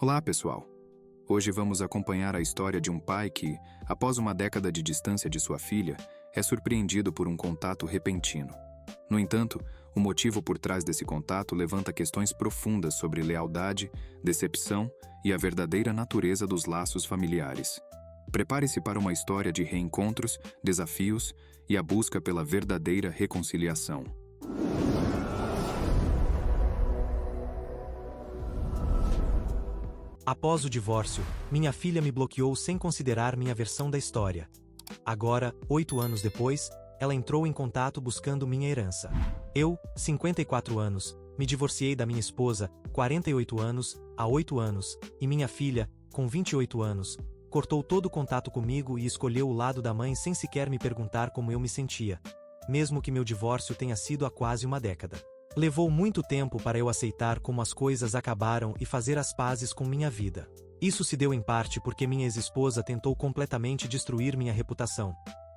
Olá, pessoal! Hoje vamos acompanhar a história de um pai que, após uma década de distância de sua filha, é surpreendido por um contato repentino. No entanto, o motivo por trás desse contato levanta questões profundas sobre lealdade, decepção e a verdadeira natureza dos laços familiares. Prepare-se para uma história de reencontros, desafios e a busca pela verdadeira reconciliação. Após o divórcio, minha filha me bloqueou sem considerar minha versão da história. Agora, 8 anos depois, ela entrou em contato buscando minha herança. Eu, 54 anos, me divorciei da minha esposa, 48 anos, há 8 anos, e minha filha, com 28 anos, cortou todo o contato comigo e escolheu o lado da mãe sem sequer me perguntar como eu me sentia, mesmo que meu divórcio tenha sido há quase uma década. Levou muito tempo para eu aceitar como as coisas acabaram e fazer as pazes com minha vida. Isso se deu em parte porque minha ex-esposa tentou completamente destruir minha reputação,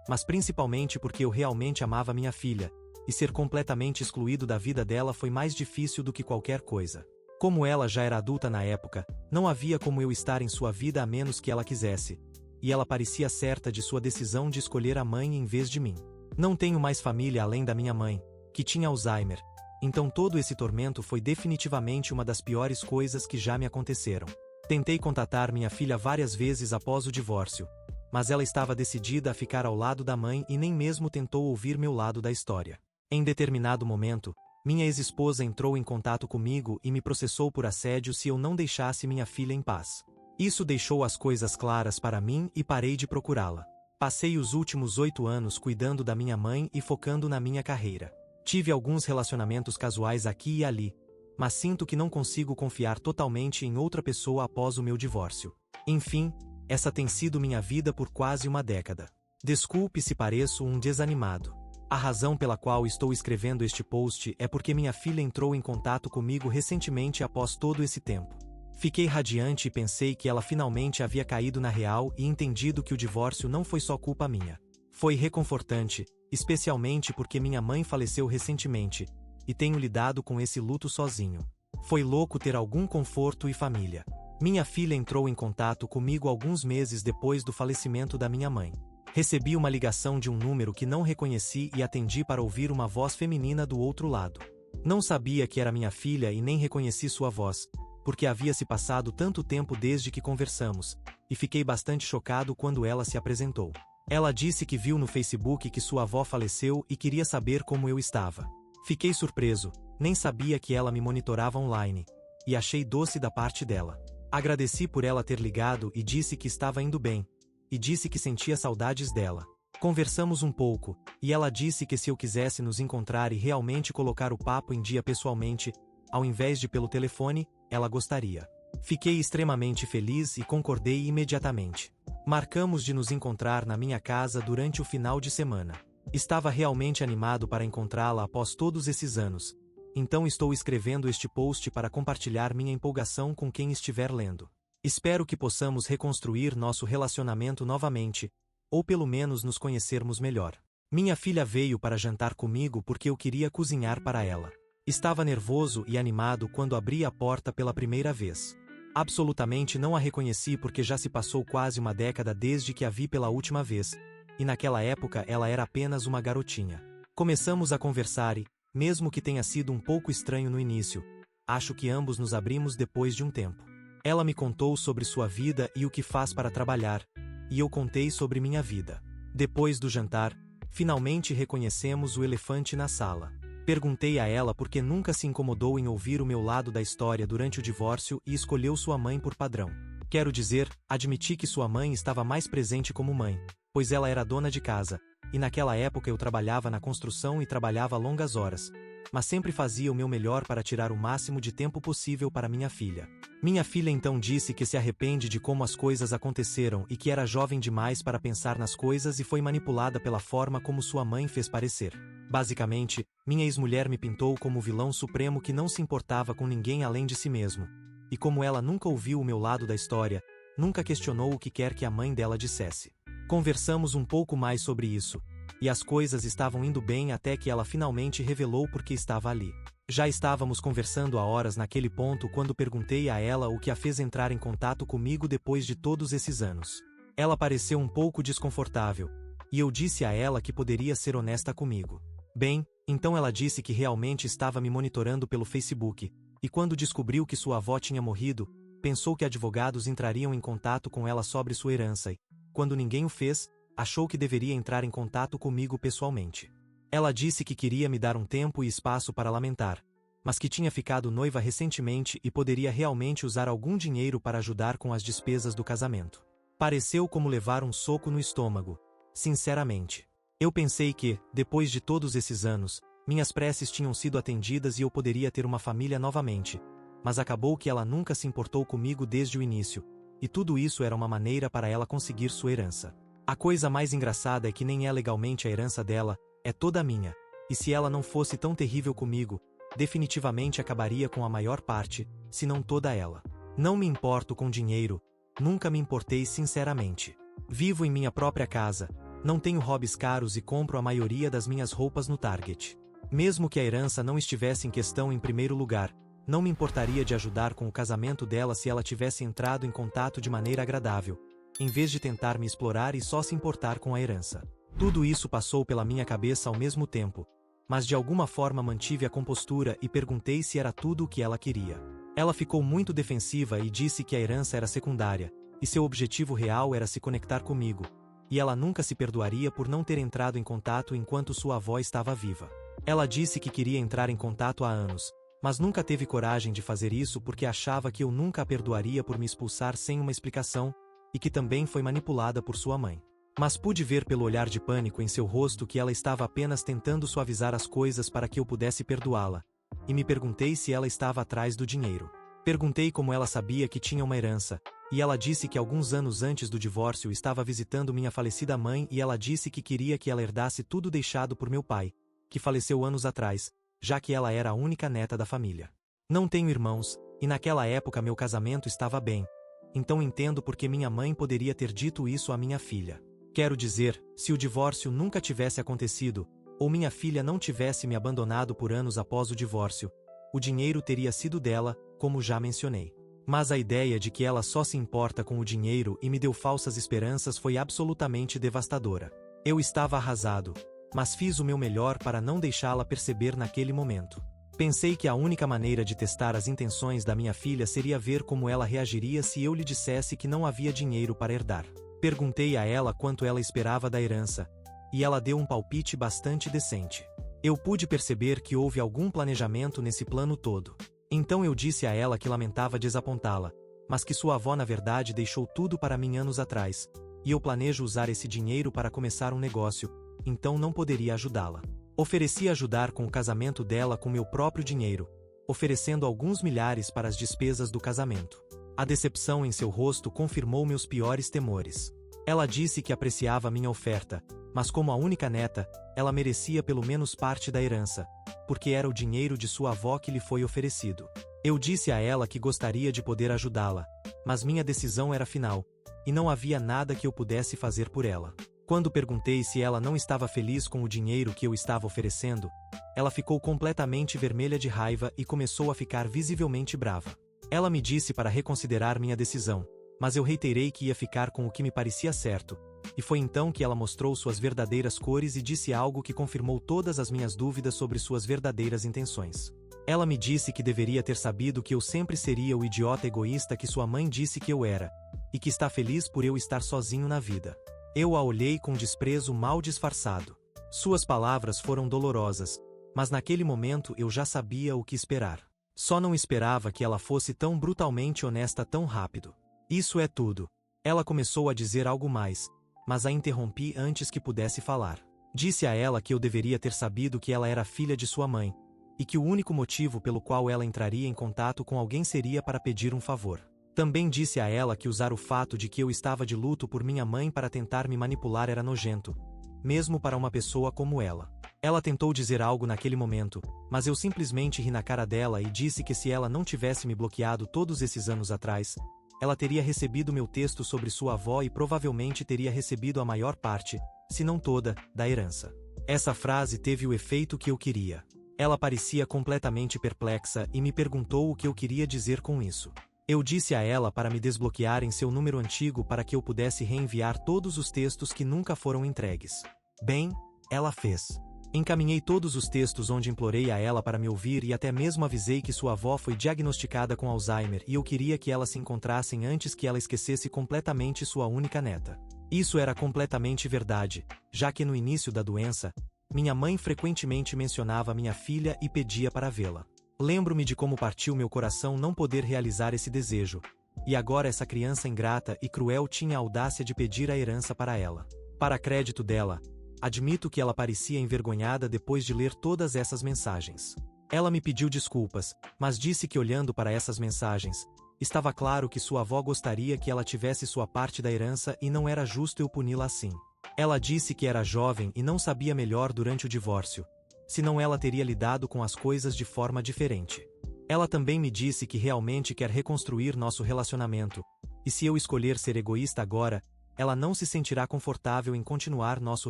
mas principalmente porque eu realmente amava minha filha, e ser completamente excluído da vida dela foi mais difícil do que qualquer coisa. Como ela já era adulta na época, não havia como eu estar em sua vida a menos que ela quisesse, e ela parecia certa de sua decisão de escolher a mãe em vez de mim. Não tenho mais família além da minha mãe, que tinha Alzheimer. Então todo esse tormento foi definitivamente uma das piores coisas que já me aconteceram. Tentei contatar minha filha várias vezes após o divórcio, mas ela estava decidida a ficar ao lado da mãe e nem mesmo tentou ouvir meu lado da história. Em determinado momento, minha ex-esposa entrou em contato comigo e me processou por assédio se eu não deixasse minha filha em paz. Isso deixou as coisas claras para mim e parei de procurá-la. Passei os últimos 8 anos cuidando da minha mãe e focando na minha carreira. Tive alguns relacionamentos casuais aqui e ali, mas sinto que não consigo confiar totalmente em outra pessoa após o meu divórcio. Enfim, essa tem sido minha vida por quase uma década. Desculpe se pareço um desanimado. A razão pela qual estou escrevendo este post é porque minha filha entrou em contato comigo recentemente após todo esse tempo. Fiquei radiante e pensei que ela finalmente havia caído na real e entendido que o divórcio não foi só culpa minha. Foi reconfortante, especialmente porque minha mãe faleceu recentemente, e tenho lidado com esse luto sozinho. Foi louco ter algum conforto e família. Minha filha entrou em contato comigo alguns meses depois do falecimento da minha mãe. Recebi uma ligação de um número que não reconheci e atendi para ouvir uma voz feminina do outro lado. Não sabia que era minha filha e nem reconheci sua voz, porque havia se passado tanto tempo desde que conversamos, e fiquei bastante chocado quando ela se apresentou. Ela disse que viu no Facebook que sua avó faleceu e queria saber como eu estava. Fiquei surpreso, nem sabia que ela me monitorava online, e achei doce da parte dela. Agradeci por ela ter ligado e disse que estava indo bem, e disse que sentia saudades dela. Conversamos um pouco, e ela disse que se eu quisesse nos encontrar e realmente colocar o papo em dia pessoalmente, ao invés de pelo telefone, ela gostaria. Fiquei extremamente feliz e concordei imediatamente. Marcamos de nos encontrar na minha casa durante o final de semana. Estava realmente animado para encontrá-la após todos esses anos. Então estou escrevendo este post para compartilhar minha empolgação com quem estiver lendo. Espero que possamos reconstruir nosso relacionamento novamente, ou pelo menos nos conhecermos melhor. Minha filha veio para jantar comigo porque eu queria cozinhar para ela. Estava nervoso e animado quando abri a porta pela primeira vez. Absolutamente não a reconheci porque já se passou quase uma década desde que a vi pela última vez, e naquela época ela era apenas uma garotinha. Começamos a conversar e, mesmo que tenha sido um pouco estranho no início, acho que ambos nos abrimos depois de um tempo. Ela me contou sobre sua vida e o que faz para trabalhar, e eu contei sobre minha vida. Depois do jantar, finalmente reconhecemos o elefante na sala. Perguntei a ela por que nunca se incomodou em ouvir o meu lado da história durante o divórcio e escolheu sua mãe por padrão. Quero dizer, admiti que sua mãe estava mais presente como mãe, pois ela era dona de casa, e naquela época eu trabalhava na construção e trabalhava longas horas, mas sempre fazia o meu melhor para tirar o máximo de tempo possível para minha filha. Minha filha então disse que se arrepende de como as coisas aconteceram e que era jovem demais para pensar nas coisas e foi manipulada pela forma como sua mãe fez parecer. Basicamente, minha ex-mulher me pintou como o vilão supremo que não se importava com ninguém além de si mesmo. E como ela nunca ouviu o meu lado da história, nunca questionou o que quer que a mãe dela dissesse. Conversamos um pouco mais sobre isso, e as coisas estavam indo bem até que ela finalmente revelou por que estava ali. Já estávamos conversando há horas naquele ponto quando perguntei a ela o que a fez entrar em contato comigo depois de todos esses anos. Ela pareceu um pouco desconfortável, e eu disse a ela que poderia ser honesta comigo. Bem, então ela disse que realmente estava me monitorando pelo Facebook, e quando descobriu que sua avó tinha morrido, pensou que advogados entrariam em contato com ela sobre sua herança e, quando ninguém o fez, achou que deveria entrar em contato comigo pessoalmente. Ela disse que queria me dar um tempo e espaço para lamentar, mas que tinha ficado noiva recentemente e poderia realmente usar algum dinheiro para ajudar com as despesas do casamento. Pareceu como levar um soco no estômago, sinceramente. Eu pensei que, depois de todos esses anos, minhas preces tinham sido atendidas e eu poderia ter uma família novamente, mas acabou que ela nunca se importou comigo desde o início, e tudo isso era uma maneira para ela conseguir sua herança. A coisa mais engraçada é que nem é legalmente a herança dela, é toda minha, e se ela não fosse tão terrível comigo, definitivamente acabaria com a maior parte, se não toda ela. Não me importo com dinheiro, nunca me importei sinceramente. Vivo em minha própria casa, não tenho hobbies caros e compro a maioria das minhas roupas no Target. Mesmo que a herança não estivesse em questão em primeiro lugar, não me importaria de ajudar com o casamento dela se ela tivesse entrado em contato de maneira agradável, em vez de tentar me explorar e só se importar com a herança. Tudo isso passou pela minha cabeça ao mesmo tempo, mas de alguma forma mantive a compostura e perguntei se era tudo o que ela queria. Ela ficou muito defensiva e disse que a herança era secundária, e seu objetivo real era se conectar comigo, e ela nunca se perdoaria por não ter entrado em contato enquanto sua avó estava viva. Ela disse que queria entrar em contato há anos, mas nunca teve coragem de fazer isso porque achava que eu nunca a perdoaria por me expulsar sem uma explicação, e que também foi manipulada por sua mãe. Mas pude ver pelo olhar de pânico em seu rosto que ela estava apenas tentando suavizar as coisas para que eu pudesse perdoá-la, e me perguntei se ela estava atrás do dinheiro. Perguntei como ela sabia que tinha uma herança, e ela disse que alguns anos antes do divórcio estava visitando minha falecida mãe e ela disse que queria que ela herdasse tudo deixado por meu pai, que faleceu anos atrás, já que ela era a única neta da família. Não tenho irmãos, e naquela época meu casamento estava bem, então entendo por que minha mãe poderia ter dito isso à minha filha. Quero dizer, se o divórcio nunca tivesse acontecido, ou minha filha não tivesse me abandonado por anos após o divórcio, o dinheiro teria sido dela, como já mencionei. Mas a ideia de que ela só se importa com o dinheiro e me deu falsas esperanças foi absolutamente devastadora. Eu estava arrasado, mas fiz o meu melhor para não deixá-la perceber naquele momento. Pensei que a única maneira de testar as intenções da minha filha seria ver como ela reagiria se eu lhe dissesse que não havia dinheiro para herdar. Perguntei a ela quanto ela esperava da herança, e ela deu um palpite bastante decente. Eu pude perceber que houve algum planejamento nesse plano todo. Então eu disse a ela que lamentava desapontá-la, mas que sua avó na verdade deixou tudo para mim anos atrás, e eu planejo usar esse dinheiro para começar um negócio, então não poderia ajudá-la. Ofereci ajudar com o casamento dela com meu próprio dinheiro, oferecendo alguns milhares para as despesas do casamento. A decepção em seu rosto confirmou meus piores temores. Ela disse que apreciava minha oferta, mas como a única neta, ela merecia pelo menos parte da herança, porque era o dinheiro de sua avó que lhe foi oferecido. Eu disse a ela que gostaria de poder ajudá-la, mas minha decisão era final, e não havia nada que eu pudesse fazer por ela. Quando perguntei se ela não estava feliz com o dinheiro que eu estava oferecendo, ela ficou completamente vermelha de raiva e começou a ficar visivelmente brava. Ela me disse para reconsiderar minha decisão, mas eu reiterei que ia ficar com o que me parecia certo, e foi então que ela mostrou suas verdadeiras cores e disse algo que confirmou todas as minhas dúvidas sobre suas verdadeiras intenções. Ela me disse que deveria ter sabido que eu sempre seria o idiota egoísta que sua mãe disse que eu era, e que está feliz por eu estar sozinho na vida. Eu a olhei com desprezo mal disfarçado. Suas palavras foram dolorosas, mas naquele momento eu já sabia o que esperar. Só não esperava que ela fosse tão brutalmente honesta tão rápido. Isso é tudo. Ela começou a dizer algo mais, mas a interrompi antes que pudesse falar. Disse a ela que eu deveria ter sabido que ela era filha de sua mãe, e que o único motivo pelo qual ela entraria em contato com alguém seria para pedir um favor. Também disse a ela que usar o fato de que eu estava de luto por minha mãe para tentar me manipular era nojento, mesmo para uma pessoa como ela. Ela tentou dizer algo naquele momento, mas eu simplesmente ri na cara dela e disse que se ela não tivesse me bloqueado todos esses anos atrás, ela teria recebido meu texto sobre sua avó e provavelmente teria recebido a maior parte, se não toda, da herança. Essa frase teve o efeito que eu queria. Ela parecia completamente perplexa e me perguntou o que eu queria dizer com isso. Eu disse a ela para me desbloquear em seu número antigo para que eu pudesse reenviar todos os textos que nunca foram entregues. Bem, ela fez. Encaminhei todos os textos onde implorei a ela para me ouvir e até mesmo avisei que sua avó foi diagnosticada com Alzheimer e eu queria que elas se encontrassem antes que ela esquecesse completamente sua única neta. Isso era completamente verdade, já que no início da doença, minha mãe frequentemente mencionava minha filha e pedia para vê-la. Lembro-me de como partiu meu coração não poder realizar esse desejo. E agora essa criança ingrata e cruel tinha a audácia de pedir a herança para ela. Para crédito dela, admito que ela parecia envergonhada depois de ler todas essas mensagens. Ela me pediu desculpas, mas disse que olhando para essas mensagens, estava claro que sua avó gostaria que ela tivesse sua parte da herança e não era justo eu puni-la assim. Ela disse que era jovem e não sabia melhor durante o divórcio, senão ela teria lidado com as coisas de forma diferente. Ela também me disse que realmente quer reconstruir nosso relacionamento, e se eu escolher ser egoísta agora, ela não se sentirá confortável em continuar nosso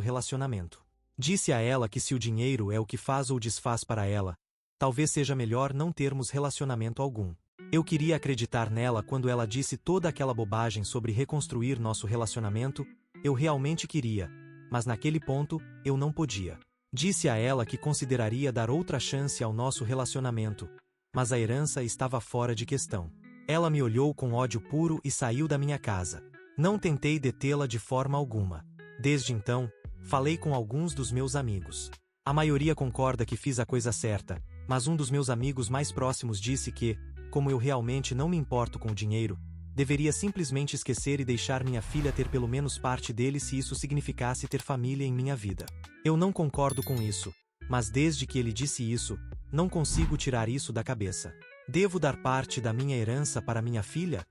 relacionamento. Disse a ela que se o dinheiro é o que faz ou desfaz para ela, talvez seja melhor não termos relacionamento algum. Eu queria acreditar nela quando ela disse toda aquela bobagem sobre reconstruir nosso relacionamento, eu realmente queria, mas naquele ponto, eu não podia. Disse a ela que consideraria dar outra chance ao nosso relacionamento, mas a herança estava fora de questão. Ela me olhou com ódio puro e saiu da minha casa. Não tentei detê-la de forma alguma. Desde então, falei com alguns dos meus amigos. A maioria concorda que fiz a coisa certa, mas um dos meus amigos mais próximos disse que, como eu realmente não me importo com o dinheiro, deveria simplesmente esquecer e deixar minha filha ter pelo menos parte dele se isso significasse ter família em minha vida. Eu não concordo com isso, mas desde que ele disse isso, não consigo tirar isso da cabeça. Devo dar parte da minha herança para minha filha?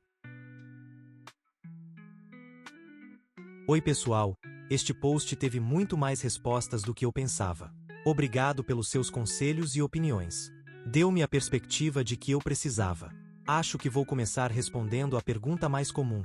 Oi pessoal, este post teve muito mais respostas do que eu pensava. Obrigado pelos seus conselhos e opiniões. Deu-me a perspectiva de que eu precisava. Acho que vou começar respondendo a pergunta mais comum: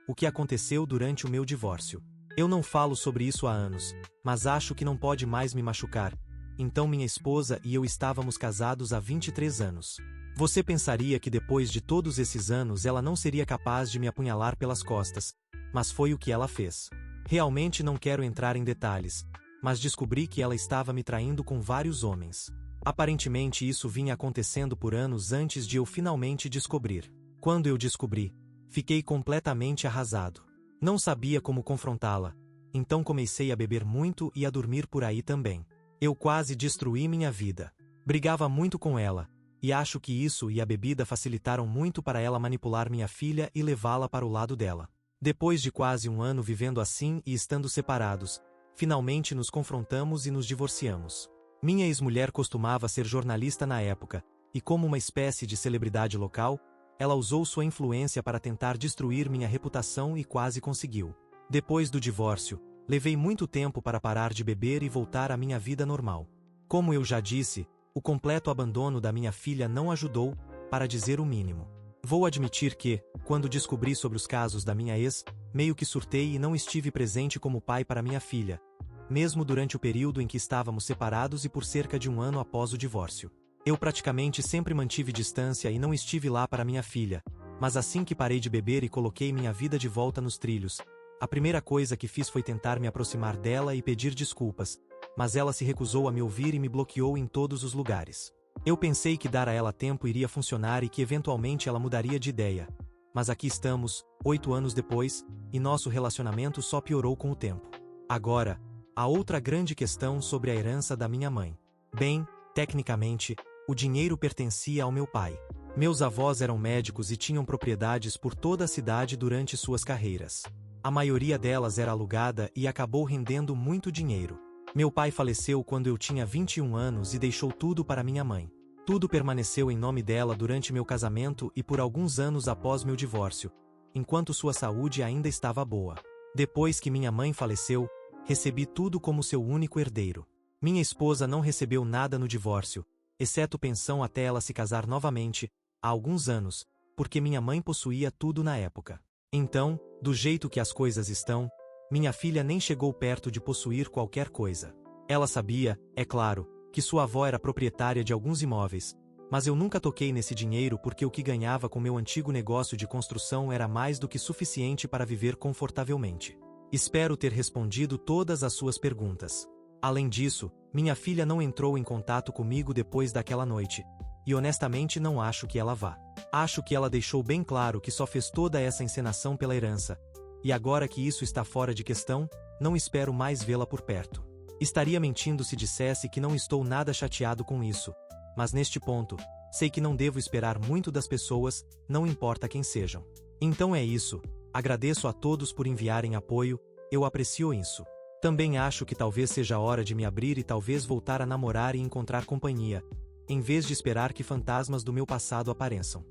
o que aconteceu durante o meu divórcio? Eu não falo sobre isso há anos, mas acho que não pode mais me machucar. Então minha esposa e eu estávamos casados há 23 anos. Você pensaria que depois de todos esses anos ela não seria capaz de me apunhalar pelas costas, mas foi o que ela fez. Realmente não quero entrar em detalhes, mas descobri que ela estava me traindo com vários homens. Aparentemente isso vinha acontecendo por anos antes de eu finalmente descobrir. Quando eu descobri, fiquei completamente arrasado. Não sabia como confrontá-la, então comecei a beber muito e a dormir por aí também. Eu quase destruí minha vida. Brigava muito com ela, e acho que isso e a bebida facilitaram muito para ela manipular minha filha e levá-la para o lado dela. Depois de quase um ano vivendo assim e estando separados, finalmente nos confrontamos e nos divorciamos. Minha ex-mulher costumava ser jornalista na época, e como uma espécie de celebridade local, ela usou sua influência para tentar destruir minha reputação e quase conseguiu. Depois do divórcio, levei muito tempo para parar de beber e voltar à minha vida normal. Como eu já disse, o completo abandono da minha filha não ajudou, para dizer o mínimo. Vou admitir que, quando descobri sobre os casos da minha ex, meio que surtei e não estive presente como pai para minha filha, mesmo durante o período em que estávamos separados e por cerca de um ano após o divórcio. Eu praticamente sempre mantive distância e não estive lá para minha filha, mas assim que parei de beber e coloquei minha vida de volta nos trilhos, a primeira coisa que fiz foi tentar me aproximar dela e pedir desculpas, mas ela se recusou a me ouvir e me bloqueou em todos os lugares. Eu pensei que dar a ela tempo iria funcionar e que eventualmente ela mudaria de ideia. Mas aqui estamos, 8 anos depois, e nosso relacionamento só piorou com o tempo. Agora, a outra grande questão sobre a herança da minha mãe. Bem, tecnicamente, o dinheiro pertencia ao meu pai. Meus avós eram médicos e tinham propriedades por toda a cidade durante suas carreiras. A maioria delas era alugada e acabou rendendo muito dinheiro. Meu pai faleceu quando eu tinha 21 anos e deixou tudo para minha mãe. Tudo permaneceu em nome dela durante meu casamento e por alguns anos após meu divórcio, enquanto sua saúde ainda estava boa. Depois que minha mãe faleceu, recebi tudo como seu único herdeiro. Minha esposa não recebeu nada no divórcio, exceto pensão até ela se casar novamente, há alguns anos, porque minha mãe possuía tudo na época. Então, do jeito que as coisas estão, minha filha nem chegou perto de possuir qualquer coisa. Ela sabia, é claro, que sua avó era proprietária de alguns imóveis, mas eu nunca toquei nesse dinheiro porque o que ganhava com meu antigo negócio de construção era mais do que suficiente para viver confortavelmente. Espero ter respondido todas as suas perguntas. Além disso, minha filha não entrou em contato comigo depois daquela noite, e honestamente não acho que ela vá. Acho que ela deixou bem claro que só fez toda essa encenação pela herança, e agora que isso está fora de questão, não espero mais vê-la por perto. Estaria mentindo se dissesse que não estou nada chateado com isso, mas neste ponto, sei que não devo esperar muito das pessoas, não importa quem sejam. Então é isso, agradeço a todos por enviarem apoio, eu aprecio isso. Também acho que talvez seja hora de me abrir e talvez voltar a namorar e encontrar companhia, em vez de esperar que fantasmas do meu passado apareçam.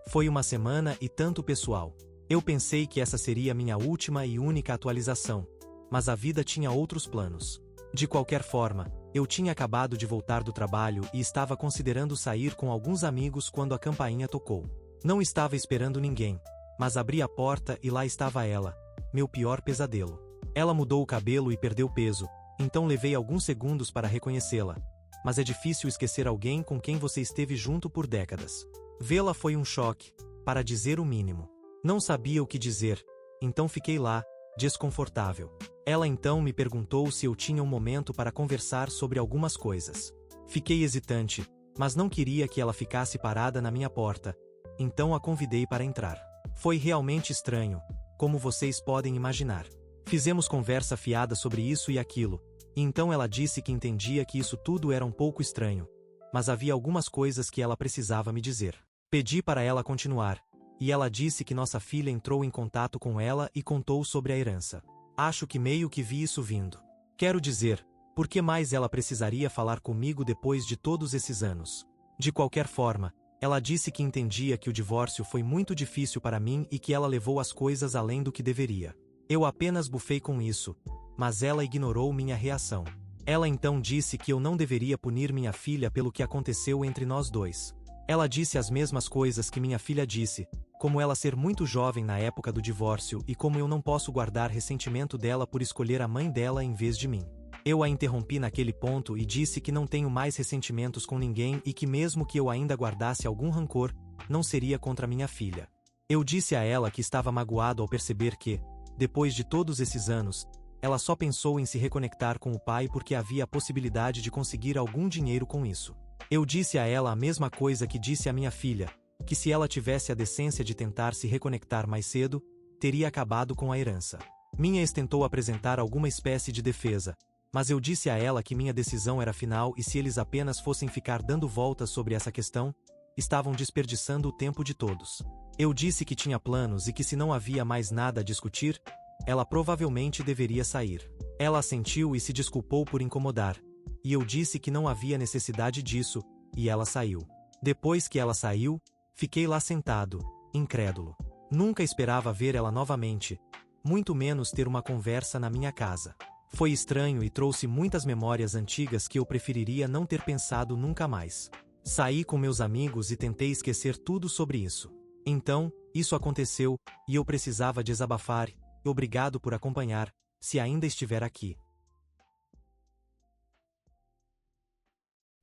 Foi uma semana e tanto pessoal. Eu pensei que essa seria minha última e única atualização, mas a vida tinha outros planos. De qualquer forma, eu tinha acabado de voltar do trabalho e estava considerando sair com alguns amigos quando a campainha tocou. Não estava esperando ninguém, mas abri a porta e lá estava ela, meu pior pesadelo. Ela mudou o cabelo e perdeu peso, então levei alguns segundos para reconhecê-la, mas é difícil esquecer alguém com quem você esteve junto por décadas. Vê-la foi um choque, para dizer o mínimo. Não sabia o que dizer, então fiquei lá, desconfortável. Ela então me perguntou se eu tinha um momento para conversar sobre algumas coisas. Fiquei hesitante, mas não queria que ela ficasse parada na minha porta, então a convidei para entrar. Foi realmente estranho, como vocês podem imaginar. Fizemos conversa fiada sobre isso e aquilo, e então ela disse que entendia que isso tudo era um pouco estranho, mas havia algumas coisas que ela precisava me dizer. Pedi para ela continuar, e ela disse que nossa filha entrou em contato com ela e contou sobre a herança. Acho que meio que vi isso vindo. Quero dizer, por que mais ela precisaria falar comigo depois de todos esses anos? De qualquer forma, ela disse que entendia que o divórcio foi muito difícil para mim e que ela levou as coisas além do que deveria. Eu apenas bufei com isso, mas ela ignorou minha reação. Ela então disse que eu não deveria punir minha filha pelo que aconteceu entre nós dois. Ela disse as mesmas coisas que minha filha disse, como ela ser muito jovem na época do divórcio e como eu não posso guardar ressentimento dela por escolher a mãe dela em vez de mim. Eu a interrompi naquele ponto e disse que não tenho mais ressentimentos com ninguém e que mesmo que eu ainda guardasse algum rancor, não seria contra minha filha. Eu disse a ela que estava magoado ao perceber que, depois de todos esses anos, ela só pensou em se reconectar com o pai porque havia a possibilidade de conseguir algum dinheiro com isso. Eu disse a ela a mesma coisa que disse à minha filha, que se ela tivesse a decência de tentar se reconectar mais cedo, teria acabado com a herança. Minha ex tentou apresentar alguma espécie de defesa, mas eu disse a ela que minha decisão era final e se eles apenas fossem ficar dando voltas sobre essa questão, estavam desperdiçando o tempo de todos. Eu disse que tinha planos e que se não havia mais nada a discutir, ela provavelmente deveria sair. Ela assentiu e se desculpou por incomodar, e eu disse que não havia necessidade disso, e ela saiu. Depois que ela saiu, fiquei lá sentado, incrédulo. Nunca esperava ver ela novamente, muito menos ter uma conversa na minha casa. Foi estranho e trouxe muitas memórias antigas que eu preferiria não ter pensado nunca mais. Saí com meus amigos e tentei esquecer tudo sobre isso. Então, isso aconteceu, e eu precisava desabafar. Obrigado por acompanhar, se ainda estiver aqui.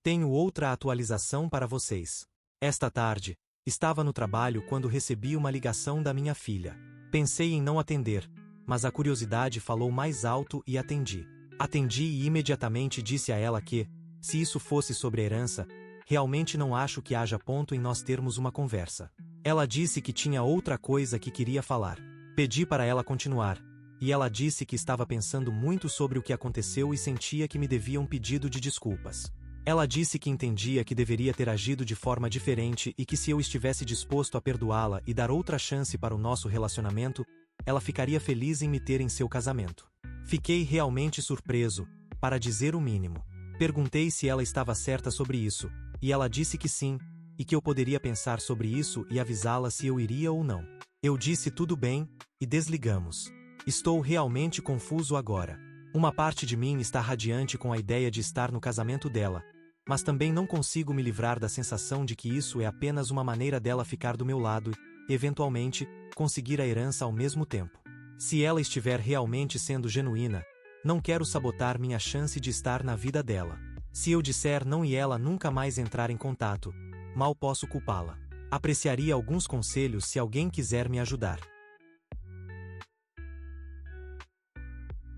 Tenho outra atualização para vocês. Esta tarde, estava no trabalho quando recebi uma ligação da minha filha. Pensei em não atender, mas a curiosidade falou mais alto e atendi. Atendi e imediatamente disse a ela que, se isso fosse sobre a herança, realmente não acho que haja ponto em nós termos uma conversa. Ela disse que tinha outra coisa que queria falar. Pedi para ela continuar, e ela disse que estava pensando muito sobre o que aconteceu e sentia que me devia um pedido de desculpas. Ela disse que entendia que deveria ter agido de forma diferente e que se eu estivesse disposto a perdoá-la e dar outra chance para o nosso relacionamento, ela ficaria feliz em me ter em seu casamento. Fiquei realmente surpreso, para dizer o mínimo. Perguntei se ela estava certa sobre isso, e ela disse que sim, e que eu poderia pensar sobre isso e avisá-la se eu iria ou não. Eu disse tudo bem, e desligamos. Estou realmente confuso agora. Uma parte de mim está radiante com a ideia de estar no casamento dela, mas também não consigo me livrar da sensação de que isso é apenas uma maneira dela ficar do meu lado e, eventualmente, conseguir a herança ao mesmo tempo. Se ela estiver realmente sendo genuína, Não quero sabotar minha chance de estar na vida dela. Se eu disser não e ela nunca mais entrar em contato, mal posso culpá-la. Apreciaria alguns conselhos se alguém quiser me ajudar.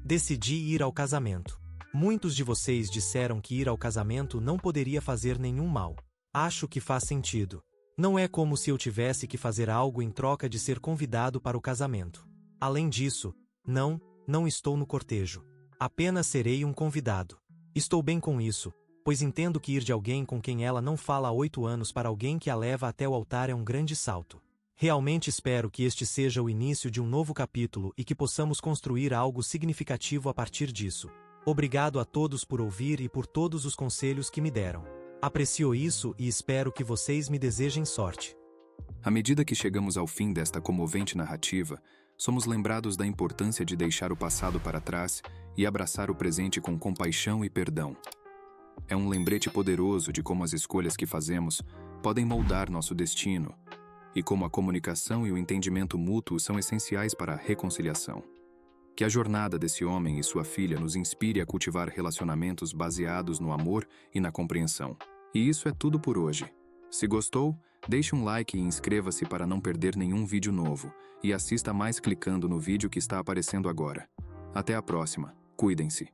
Decidi ir ao casamento. Muitos de vocês disseram que ir ao casamento não poderia fazer nenhum mal. Acho que faz sentido. Não é como se eu tivesse que fazer algo em troca de ser convidado para o casamento. Além disso, não estou no cortejo. Apenas serei um convidado. Estou bem com isso, pois entendo que ir de alguém com quem ela não fala há 8 anos para alguém que a leva até o altar é um grande salto. Realmente espero que este seja o início de um novo capítulo e que possamos construir algo significativo a partir disso. Obrigado a todos por ouvir e por todos os conselhos que me deram. Aprecio isso e espero que vocês me desejem sorte. À medida que chegamos ao fim desta comovente narrativa, somos lembrados da importância de deixar o passado para trás e abraçar o presente com compaixão e perdão. É um lembrete poderoso de como as escolhas que fazemos podem moldar nosso destino e como a comunicação e o entendimento mútuo são essenciais para a reconciliação. Que a jornada desse homem e sua filha nos inspire a cultivar relacionamentos baseados no amor e na compreensão. E isso é tudo por hoje. Se gostou, deixe um like e inscreva-se para não perder nenhum vídeo novo, e assista mais clicando no vídeo que está aparecendo agora. Até a próxima. Cuidem-se.